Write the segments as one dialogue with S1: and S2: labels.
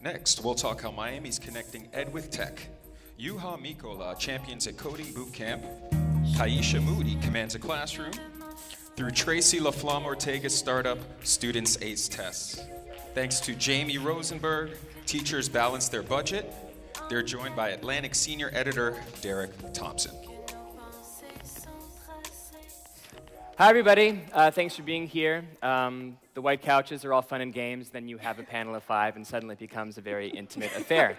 S1: Next, we'll talk how Miami's connecting ed with tech. Juha Mikkola champions a coding bootcamp. Kiesha Moodie commands a classroom. Through Tracy LaFlamme Ortega's startup, students ace tests. Thanks to Jamie Rosenberg, teachers balance their budget. They're joined by Atlantic senior editor Derek Thompson.
S2: Hi, everybody. Thanks for being here. The white couches are all fun and games. Then you have a panel of 5, and suddenly it becomes a very intimate affair.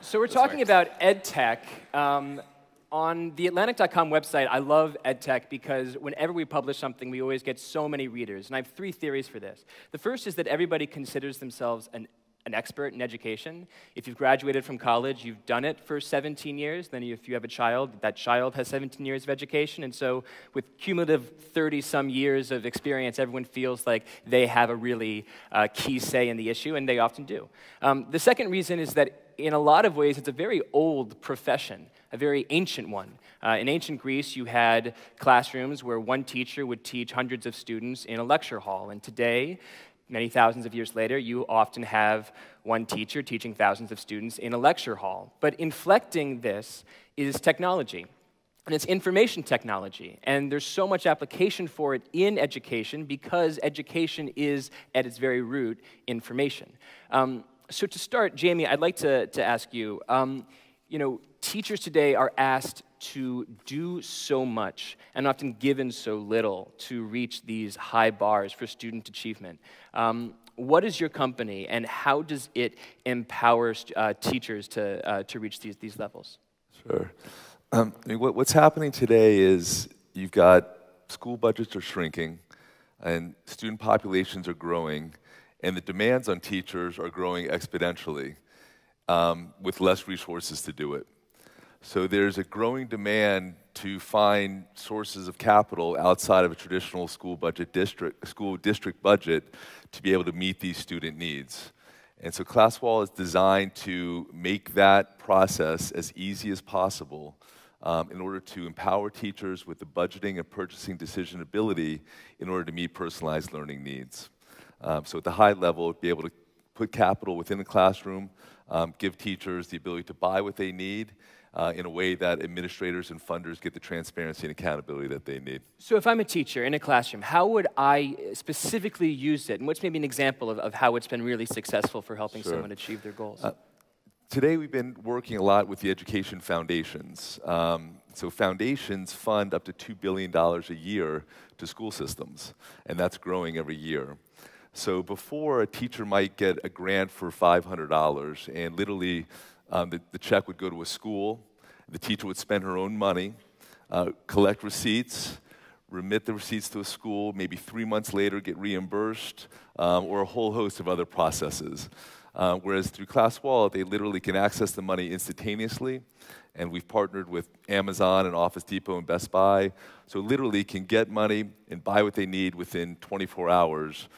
S2: So we're talking about ed tech. On the Atlantic.com website, I love ed tech because whenever we publish something, we always get so many readers. And I have 3 theories for this. The first is that everybody considers themselves an expert in education. If you've graduated from college, you've done it for 17 years. Then if you have a child, that child has 17 years of education. And so with cumulative 30-some years of experience, everyone feels like they have a really key say in the issue, and they often do. The second reason is that in a lot of ways, it's a very old profession, a very ancient one. In ancient Greece, you had classrooms where one teacher would teach hundreds of students in a lecture hall. And today, many thousands of years later, you often have one teacher teaching thousands of students in a lecture hall. But inflecting this is technology, and it's information technology. And there's so much application for it in education because education is, at its very root, information. So to start, Jamie, I'd like to ask you, teachers today are asked to do so much and often given so little to reach these high bars for student achievement. What is your company, and how does it empower teachers to reach these levels?
S3: Sure. What's happening today is you've got school budgets are shrinking, and student populations are growing, and the demands on teachers are growing exponentially with less resources to do it. So there's a growing demand to find sources of capital outside of a traditional school district budget to be able to meet these student needs. And so ClassWallet is designed to make that process as easy as possible in order to empower teachers with the budgeting and purchasing decision ability in order to meet personalized learning needs. So at the high level, be able to put capital within the classroom, give teachers the ability to buy what they need, in a way that administrators and funders get the transparency and accountability that they need.
S2: So if I'm a teacher in a classroom, how would I specifically use it? And what's maybe an example of how it's been really successful for helping someone achieve their goals?
S3: Today we've been working a lot with the education foundations. So foundations fund up to $2 billion a year to school systems, and that's growing every year. So before, a teacher might get a grant for $500, and literally the check would go to a school. The teacher would spend her own money, collect receipts, remit the receipts to a school, maybe 3 months later get reimbursed, or a whole host of other processes. Whereas through ClassWallet, they literally can access the money instantaneously, and we've partnered with Amazon and Office Depot and Best Buy, so literally can get money and buy what they need within 24 hours,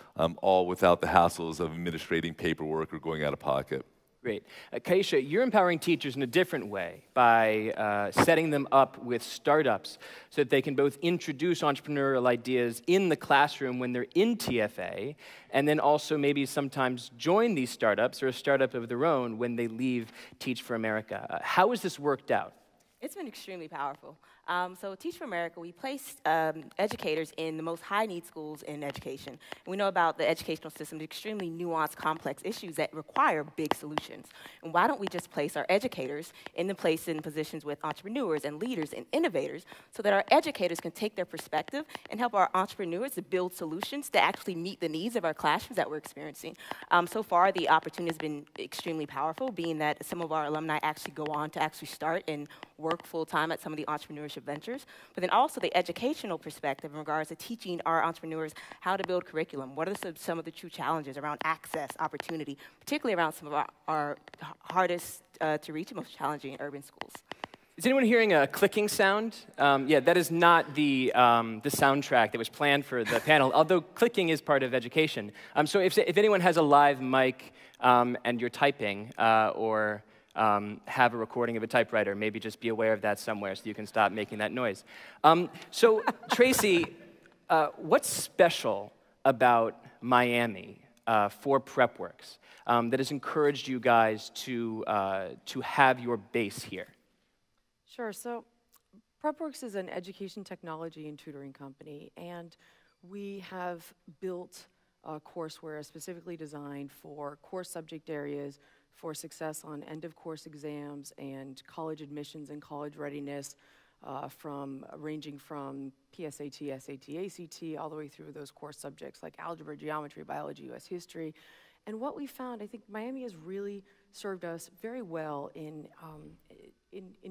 S3: all without the hassles of administrating paperwork or going out of pocket.
S2: Great. Keysha, you're empowering teachers in a different way by setting them up with startups so that they can both introduce entrepreneurial ideas in the classroom when they're in TFA, and then also maybe sometimes join these startups or a startup of their own when they leave Teach for America. How has this worked out?
S4: It's been extremely powerful. So Teach for America, we place educators in the most high-need schools in education. And we know about the educational system, extremely nuanced, complex issues that require big solutions. And why don't we just place our educators in positions with entrepreneurs and leaders and innovators so that our educators can take their perspective and help our entrepreneurs to build solutions to actually meet the needs of our classrooms that we're experiencing. So far, the opportunity has been extremely powerful, being that some of our alumni actually go on to actually start and work full-time at some of the entrepreneurship ventures, but then also the educational perspective in regards to teaching our entrepreneurs how to build curriculum. What are some of the true challenges around access, opportunity, particularly around some of our hardest to reach and most challenging urban schools.
S2: Is anyone hearing a clicking sound? Yeah, that is not the soundtrack that was planned for the panel, although clicking is part of education. So if anyone has a live mic and you're typing or have a recording of a typewriter, maybe just be aware of that somewhere so you can stop making that noise. So Tracy, what's special about Miami? for PREPWORKS that has encouraged you guys to have your base here?
S5: Sure. So PREPWORKS is an education technology and tutoring company, and we have built courseware specifically designed for core subject areas for success on end-of-course exams and college admissions and college readiness, ranging from PSAT, SAT, ACT, all the way through those core subjects like algebra, geometry, biology, U.S. history. And what we found, I think Miami has really served us very well in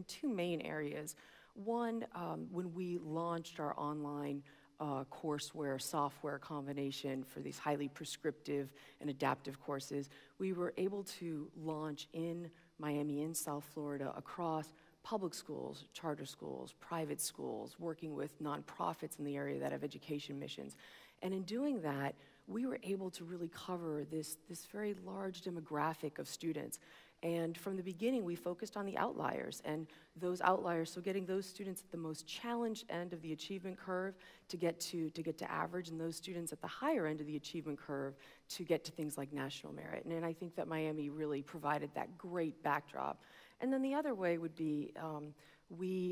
S5: two main areas. One, when we launched our online courseware software combination for these highly prescriptive and adaptive courses, we were able to launch in Miami, in South Florida, across public schools, charter schools, private schools, working with nonprofits in the area that have education missions. And in doing that, we were able to really cover this very large demographic of students. And from the beginning, we focused on the outliers, and those outliers, so getting those students at the most challenged end of the achievement curve to get to average, and those students at the higher end of the achievement curve to get to things like national merit. And I think that Miami really provided that great backdrop. And then the other way would be,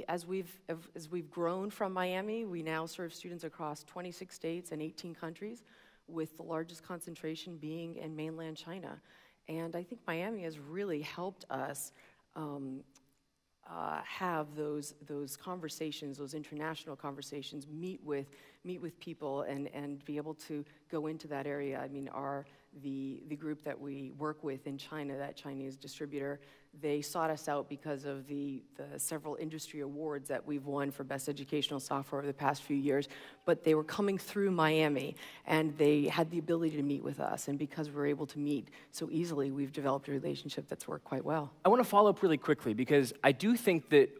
S5: as we've grown from Miami, we now serve students across 26 states and 18 countries, with the largest concentration being in mainland China. And I think Miami has really helped us have those conversations, those international conversations, meet with people and be able to go into that area. I mean, the group that we work with in China, that Chinese distributor, they sought us out because of the several industry awards that we've won for best educational software over the past few years. But they were coming through Miami, and they had the ability to meet with us. And because we're able to meet so easily, we've developed a relationship that's worked quite well.
S2: I want to follow up really quickly, because I do think that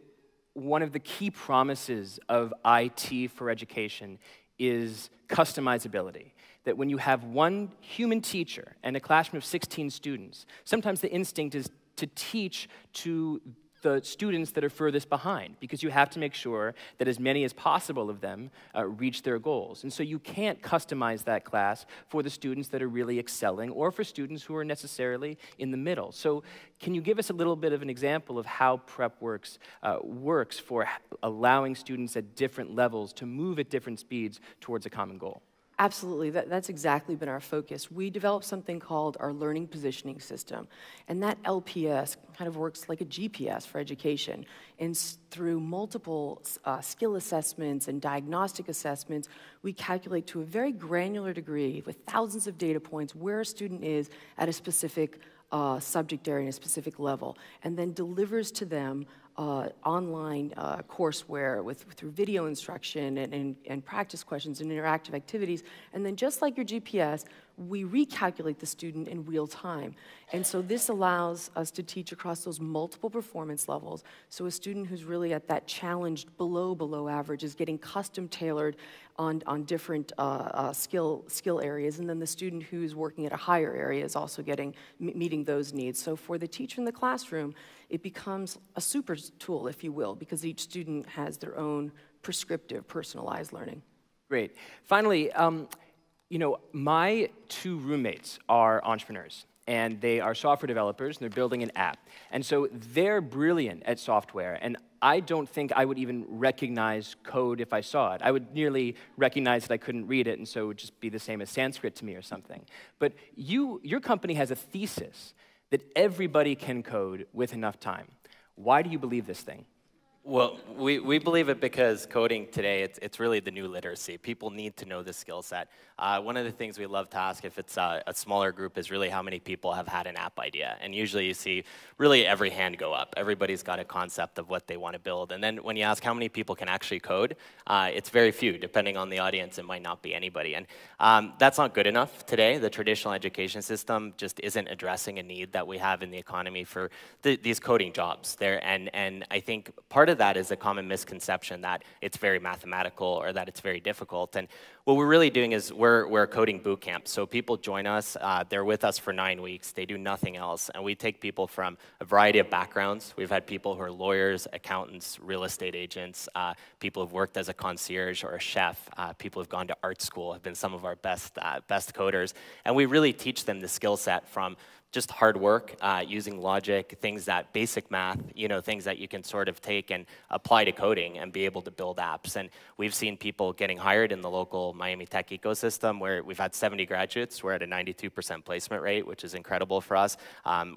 S2: one of the key promises of IT for education is customizability. That when you have one human teacher and a classroom of 16 students, sometimes the instinct is to teach to the students that are furthest behind, because you have to make sure that as many as possible of them reach their goals. And so you can't customize that class for the students that are really excelling or for students who are necessarily in the middle. So can you give us a little bit of an example of how PREPWORKS works for allowing students at different levels to move at different speeds towards a common goal?
S5: Absolutely, that's exactly been our focus. We developed something called our learning positioning system, and that LPS kind of works like a GPS for education. And through multiple skill assessments and diagnostic assessments, we calculate to a very granular degree, with thousands of data points, where a student is at a specific subject area and a specific level, and then delivers to them online courseware through video instruction and practice questions and interactive activities. And then just like your GPS, we recalculate the student in real time. And so this allows us to teach across those multiple performance levels. So a student who's really at that challenged below average is getting custom tailored on different skill areas. And then the student who's working at a higher area is also meeting those needs. So for the teacher in the classroom, it becomes a super tool, if you will, because each student has their own prescriptive, personalized learning.
S2: Great. Finally, you know, my two roommates are entrepreneurs, and they are software developers, and they're building an app. And so they're brilliant at software, and I don't think I would even recognize code if I saw it. I would nearly recognize that I couldn't read it, and so it would just be the same as Sanskrit to me or something. But your company has a thesis that everybody can code with enough time. Why do you believe this thing?
S6: Well, we believe it because coding today, it's really the new literacy. People need to know this skill set. One of the things we love to ask if it's a smaller group is really how many people have had an app idea. And usually you see really every hand go up. Everybody's got a concept of what they want to build. And then when you ask how many people can actually code, it's very few. Depending on the audience, it might not be anybody. And that's not good enough today. The traditional education system just isn't addressing a need that we have in the economy for these coding jobs there. And I think part of of that is a common misconception that it's very mathematical or that it's very difficult. And what we're really doing is we're a coding boot camp. So people join us, they're with us for 9 weeks, they do nothing else, and we take people from a variety of backgrounds. We've had people who are lawyers, accountants, real estate agents, people who've worked as a concierge or a chef, people who've gone to art school, have been some of our best coders, and we really teach them the skill set from just hard work, using logic, things that basic math, things that you can sort of take and apply to coding and be able to build apps. And we've seen people getting hired in the local Miami tech ecosystem where we've had 70 graduates. We're at a 92% placement rate, which is incredible for us.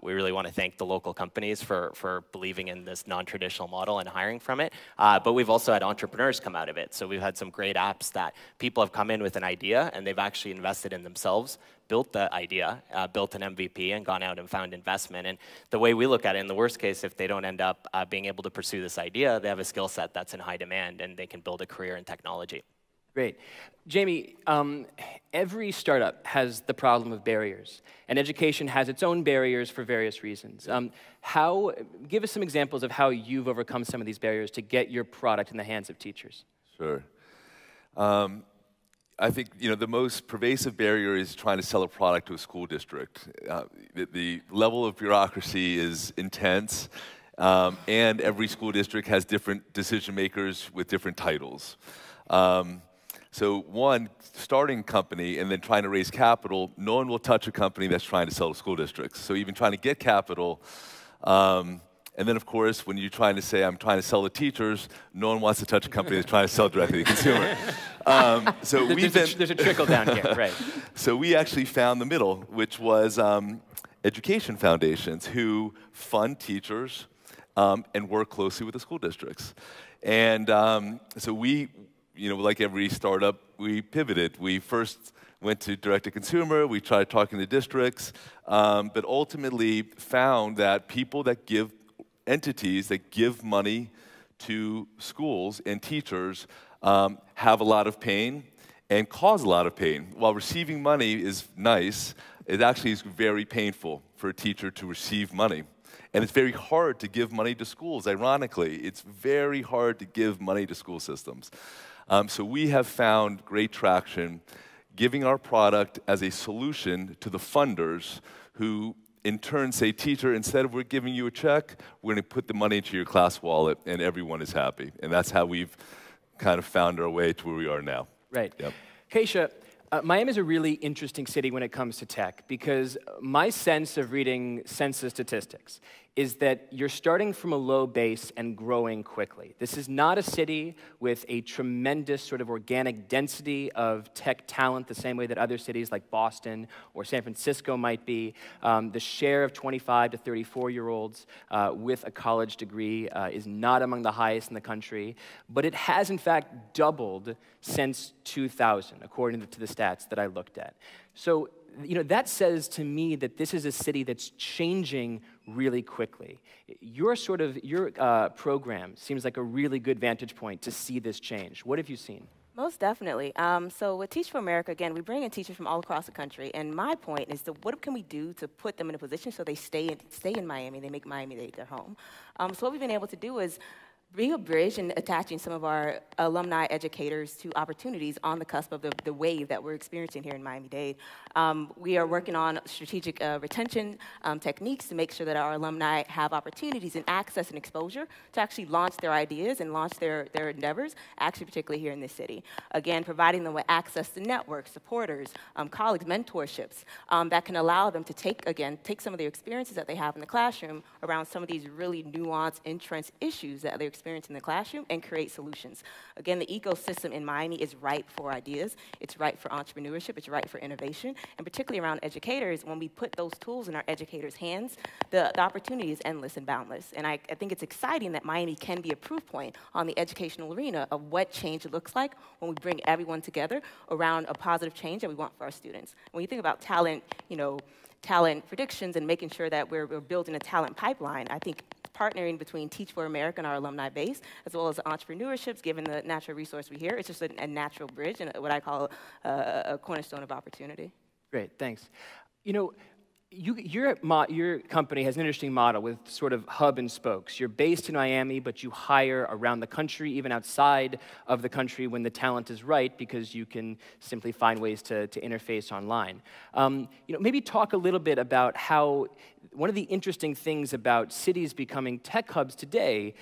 S6: We really want to thank the local companies for believing in this non-traditional model and hiring from it. But we've also had entrepreneurs come out of it. So we've had some great apps that people have come in with an idea and they've actually invested in themselves, built the idea, built an MVP, and gone out and found investment. And the way we look at it, in the worst case, if they don't end up being able to pursue this idea, they have a skill set that's in high demand, and they can build a career in technology.
S2: Great. Jamie, every startup has the problem of barriers, and education has its own barriers for various reasons. Give us some examples of how you've overcome some of these barriers to get your product in the hands of teachers.
S3: Sure. I think the most pervasive barrier is trying to sell a product to a school district. The level of bureaucracy is intense, and every school district has different decision makers with different titles. So one, starting a company and then trying to raise capital, no one will touch a company that's trying to sell to school districts. So even trying to get capital, and then, of course, when you're trying to say, I'm trying to sell to teachers, no one wants to touch a company that's trying to sell directly to the consumer.
S2: There's a trickle down here, right.
S3: So we actually found the middle, which was education foundations who fund teachers and work closely with the school districts. And so we, like every startup, we pivoted. We first went to direct-to-consumer, we tried talking to districts, but ultimately found that people that give entities that give money to schools and teachers have a lot of pain and cause a lot of pain. While receiving money is nice, it actually is very painful for a teacher to receive money. And it's very hard to give money to schools, ironically. It's very hard to give money to school systems. So we have found great traction giving our product as a solution to the funders who in turn say, teacher, instead of we're giving you a check, we're going to put the money into your ClassWallet, and everyone is happy. And that's how we've kind of found our way to where we are now.
S2: Right.
S3: Yep.
S2: Keysha, Miami is a really interesting city when it comes to tech, because my sense of reading census statistics is that you're starting from a low base and growing quickly. This is not a city with a tremendous sort of organic density of tech talent the same way that other cities like Boston or San Francisco might be. The share of 25 to 34-year-olds with a college degree is not among the highest in the country, but it has in fact doubled since 2000, according to the stats that I looked at. So, that says to me that this is a city that's changing really quickly. Your program seems like a really good vantage point to see this change. What have you seen?
S4: Most definitely. So with Teach for America, again, we bring in teachers from all across the country, and my point is what can we do to put them in a position so they stay in Miami, they make Miami-Dade their home. So what we've been able to do is being a bridge and attaching some of our alumni educators to opportunities on the cusp of the wave that we're experiencing here in Miami-Dade. We are working on strategic retention techniques to make sure that our alumni have opportunities and access and exposure to actually launch their ideas and launch their endeavors, actually particularly here in this city. Again, providing them with access to networks, supporters, colleagues, mentorships that can allow them to take some of the experiences that they have in the classroom around some of these really nuanced, entrenched issues that they're experiencing in the classroom and create solutions. Again, the ecosystem in Miami is ripe for ideas. It's ripe for entrepreneurship. It's ripe for innovation. And particularly around educators, when we put those tools in our educators' hands, the opportunity is endless and boundless. And I think it's exciting that Miami can be a proof point on the educational arena of what change looks like when we bring everyone together around a positive change that we want for our students. When you think about talent, talent predictions and making sure that we're building a talent pipeline, I think partnering between Teach for America and our alumni base, as well as entrepreneurships, given the natural resource we hear, it's just a natural bridge and what I call a cornerstone of opportunity.
S2: Great, thanks. your company has an interesting model with sort of hub and spokes. You're based in Miami, but you hire around the country, even outside of the country when the talent is right, because you can simply find ways to interface online. Maybe talk a little bit about how one of the interesting things about cities becoming tech hubs today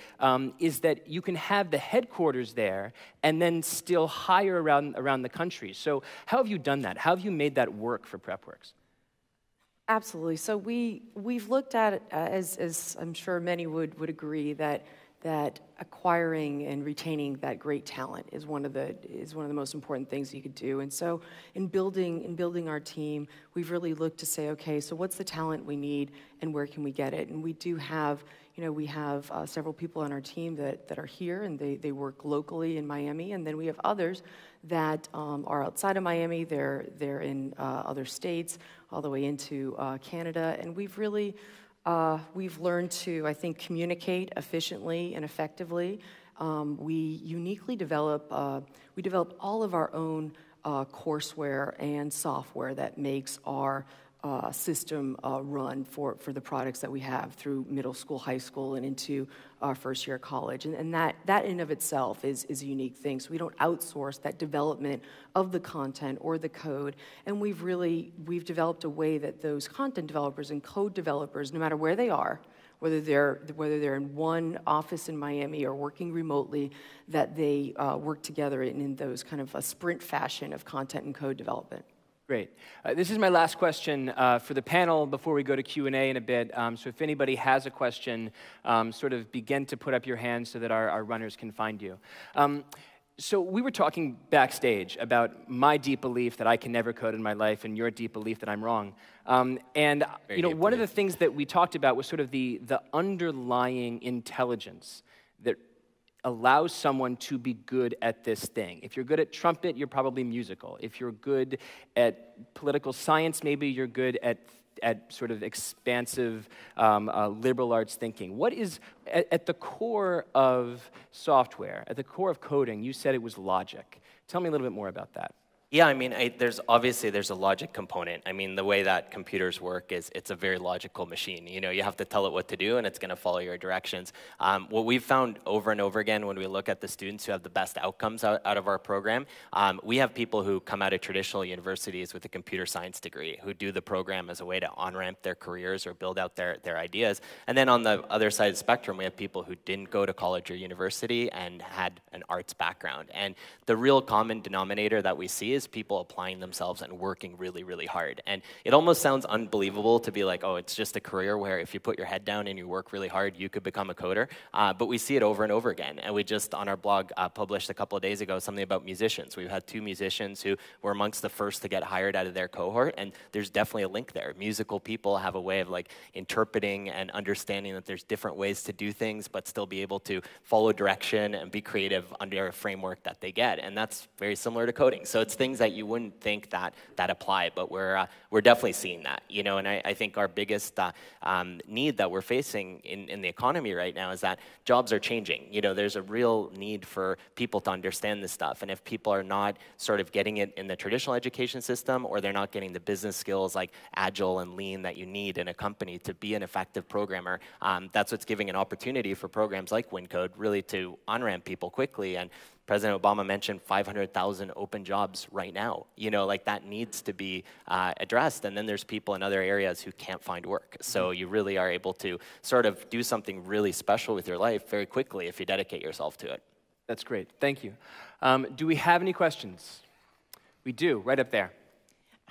S2: is that you can have the headquarters there and then still hire around the country. So how have you done that? How have you made that work for PREPWORKS?
S5: Absolutely. So we've looked at it, as I'm sure many would agree, that acquiring and retaining that great talent is one of the most important things you could do. And so in building our team, we've really looked to say, okay, so what's the talent we need and where can we get it? And we do have, we have several people on our team that are here and they work locally in Miami, and then we have others that are outside of Miami. They're in other states, all the way into Canada, and we've learned to, I think, communicate efficiently and effectively. We uniquely develop all of our own courseware and software that makes our system run for the products that we have through middle school, high school, and into our first year of college. And that in and of itself is a unique thing. So we don't outsource that development of the content or the code. And we've developed a way that those content developers and code developers, no matter where they are, whether they're in one office in Miami or working remotely, that they work together in those kind of a sprint fashion of content and code development.
S2: Great. This is my last question for the panel before we go to Q&A in a bit. So if anybody has a question, sort of begin to put up your hand so that our runners can find you. So we were talking backstage about my deep belief that I can never code in my life and your deep belief that I'm wrong. And one of the things that we talked about was sort of the underlying intelligence that allows someone to be good at this thing. If you're good at trumpet, you're probably musical. If you're good at political science, maybe you're good at sort of expansive liberal arts thinking. What is at the core of software, at the core of coding? You said it was logic. Tell me a little bit more about that.
S6: Yeah, I mean, there's a logic component. I mean, the way that computers work is it's a very logical machine. You have to tell it what to do, and it's going to follow your directions. What we've found over and over again when we look at the students who have the best outcomes out of our program, we have people who come out of traditional universities with a computer science degree who do the program as a way to on-ramp their careers or build out their ideas. And then on the other side of the spectrum, we have people who didn't go to college or university and had an arts background. And the real common denominator that we see is people applying themselves and working really, really hard. And it almost sounds unbelievable to be like, oh, it's just a career where if you put your head down and you work really hard, you could become a coder. But we see it over and over again. And we just, on our blog, published a couple of days ago something about musicians. We've had 2 musicians who were amongst the first to get hired out of their cohort, and there's definitely a link there. Musical people have a way of like interpreting and understanding that there's different ways to do things, but still be able to follow direction and be creative under a framework that they get. And that's very similar to coding. So it's things that you wouldn't think that apply, but we're definitely seeing that, and I think our biggest need that we're facing in the economy right now is that jobs are changing. There's a real need for people to understand this stuff, and if people are not sort of getting it in the traditional education system, or they're not getting the business skills like agile and lean that you need in a company to be an effective programmer, that's what's giving an opportunity for programs like Wyncode really to on-ramp people quickly. And President Obama mentioned 500,000 open jobs right now. Like that needs to be addressed. And then there's people in other areas who can't find work. So you really are able to sort of do something really special with your life very quickly if you dedicate yourself to it.
S2: That's great. Thank you. Do we have any questions? We do, right up there.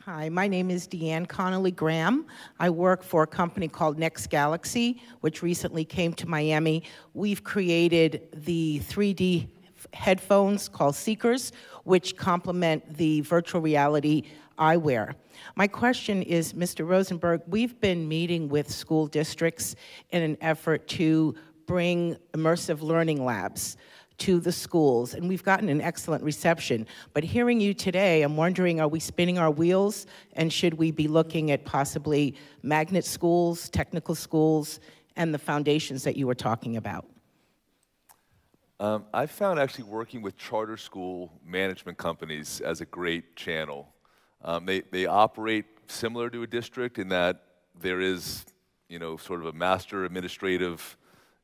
S7: Hi, my name is Deanne Connolly Graham. I work for a company called Next Galaxy, which recently came to Miami. We've created the 3D headphones called Seekers, which complement the virtual reality eyewear. My question is, Mr. Rosenberg, we've been meeting with school districts in an effort to bring immersive learning labs to the schools, and we've gotten an excellent reception. But hearing you today, I'm wondering, are we spinning our wheels, and should we be looking at possibly magnet schools, technical schools, and the foundations that you were talking about?
S3: I've found actually working with charter school management companies as a great channel. They operate similar to a district in that there is, sort of a master administrative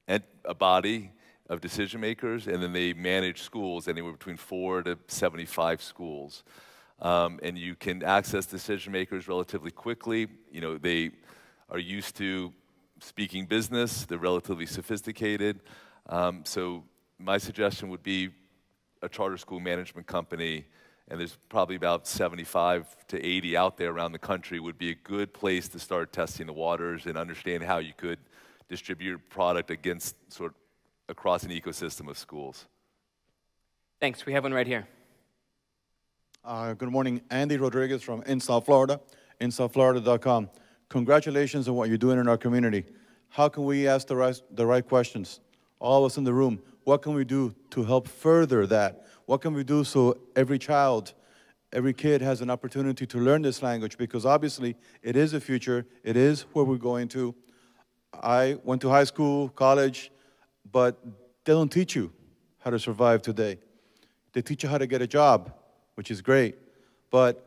S3: a body of decision makers, and then they manage schools, anywhere between 4 to 75 schools. And you can access decision makers relatively quickly. They are used to speaking business. They're relatively sophisticated. So my suggestion would be a charter school management company, and there's probably about 75 to 80 out there around the country, would be a good place to start testing the waters and understand how you could distribute your product across an ecosystem of schools.
S2: Thanks. We have one right here.
S8: Good morning. Andy Rodriguez from in South Florida, insouthflorida.com. Congratulations on what you're doing in our community. How can we ask the right questions? All of us in the room, what can we do to help further that? What can we do so every child, every kid has an opportunity to learn this language? Because obviously it is the future, it is where we're going to. I went to high school, college, but they don't teach you how to survive today. They teach you how to get a job, which is great. But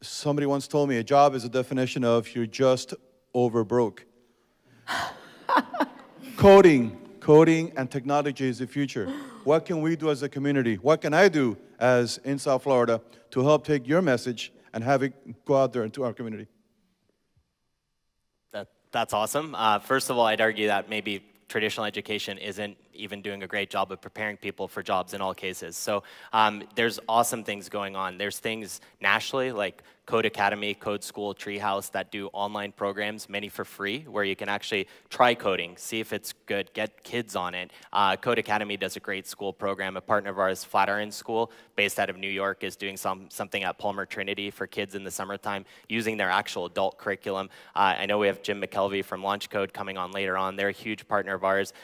S8: somebody once told me a job is a definition of you're just over broke. Coding and technology is the future. What can we do as a community? What can I do as in South Florida to help take your message and have it go out there into our community?
S6: That's awesome. First of all, I'd argue that maybe traditional education isn't even doing a great job of preparing people for jobs in all cases. So there's awesome things going on. There's things nationally like Code Academy, Code School, Treehouse that do online programs, many for free, where you can actually try coding, see if it's good, get kids on it. Code Academy does a great school program. A partner of ours, Flatiron School, based out of New York, is doing something at Palmer Trinity for kids in the summertime using their actual adult curriculum. I know we have Jim McKelvey from LaunchCode coming on later on. They're a huge partner of ours.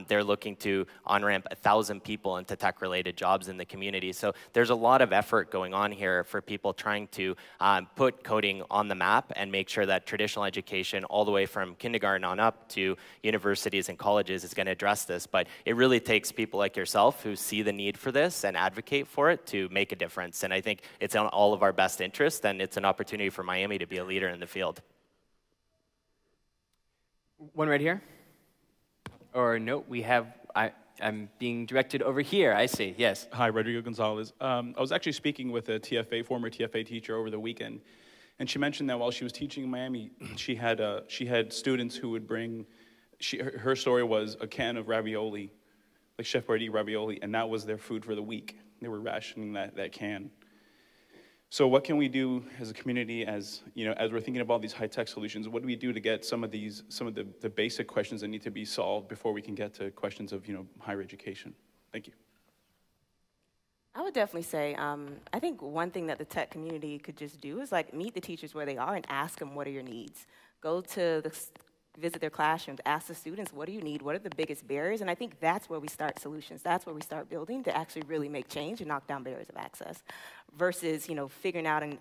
S6: They're looking to on-ramp 1,000 people into tech-related jobs in the community. So there's a lot of effort going on here for people trying to put coding on the map and make sure that traditional education all the way from kindergarten on up to universities and colleges is going to address this. But it really takes people like yourself who see the need for this and advocate for it to make a difference. And I think it's in all of our best interest, and it's an opportunity for Miami to be a leader in the field.
S2: One right here. Or no, we have, I'm being directed over here. I see, yes.
S9: Hi, Rodrigo Gonzalez. I was actually speaking with a former TFA teacher over the weekend, and she mentioned that while she was teaching in Miami, she had students who would bring, her story was a can of ravioli, like Chef Boyardee ravioli, and that was their food for the week. They were rationing that can. So what can we do as a community, as we're thinking about these high-tech solutions? What do we do to get some of the basic questions that need to be solved before we can get to questions of higher education? Thank you.
S4: I would definitely say, I think one thing that the tech community could just do is meet the teachers where they are and ask them, what are your needs? Go to visit their classrooms, ask the students, what do you need? What are the biggest barriers? And I think that's where we start solutions. That's where we start building to actually really make change and knock down barriers of access. Versus, figuring out and,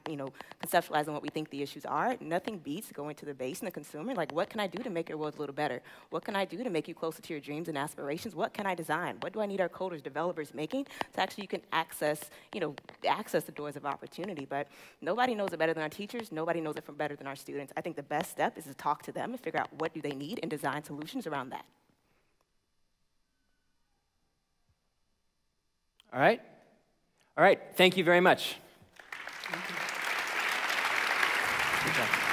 S4: conceptualizing what we think the issues are. Nothing beats going to the base and the consumer. What can I do to make your world a little better? What can I do to make you closer to your dreams and aspirations? What can I design? What do I need our coders, developers making so actually you can access, access the doors of opportunity? But nobody knows it better than our teachers. Nobody knows it better than our students. I think the best step is to talk to them and figure out what do they need and design solutions around that.
S2: All right. All right, thank you very much. Good job.